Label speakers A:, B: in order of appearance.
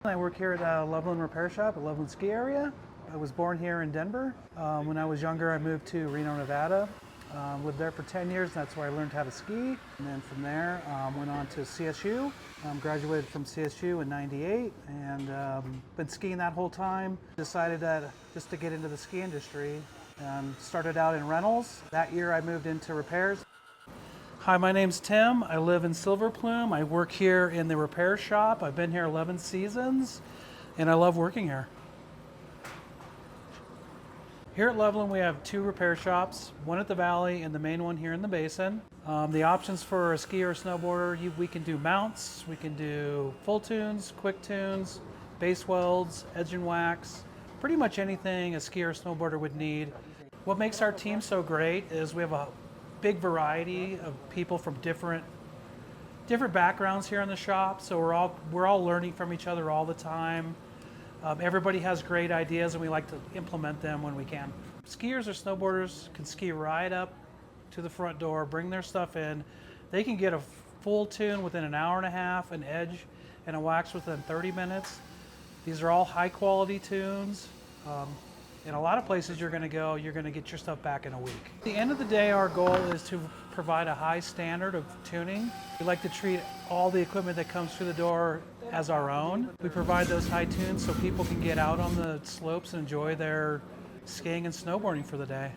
A: I work here at Loveland Repair Shop at Loveland Ski Area. I was born here in Denver. When I was younger, I moved to Reno, Nevada. Lived there for 10 years, and that's where I learned how to ski. And then from there, went on to CSU. Graduated from CSU in '98, and been skiing that whole time. Decided that just to get into the ski industry. Started out in rentals. That year, I moved into repairs. Hi, my name's Tim. I live in Silver Plume. I work here in the repair shop. I've been here 11 seasons, and I love working here. Here at Loveland, we have two repair shops, one at the valley and the main one here in the basin. The options for a skier or snowboarder, we can do mounts, we can do full tunes, quick tunes, base welds, edge and wax, pretty much anything a skier or snowboarder would need. What makes our team so great is we have a big variety of people from different backgrounds here in the shop, so we're all learning from each other all the time. Everybody has great ideas, and we like to implement them when we can. Skiers or snowboarders can ski right up to the front door, bring their stuff in. They can get a full tune within an hour and a half, an edge and a wax within 30 minutes. These are all high quality tunes. In a lot of places you're going to get your stuff back in a week. At the end of the day, our goal is to provide a high standard of tuning. We like to treat all the equipment that comes through the door as our own. We provide those high tunes so people can get out on the slopes and enjoy their skiing and snowboarding for the day.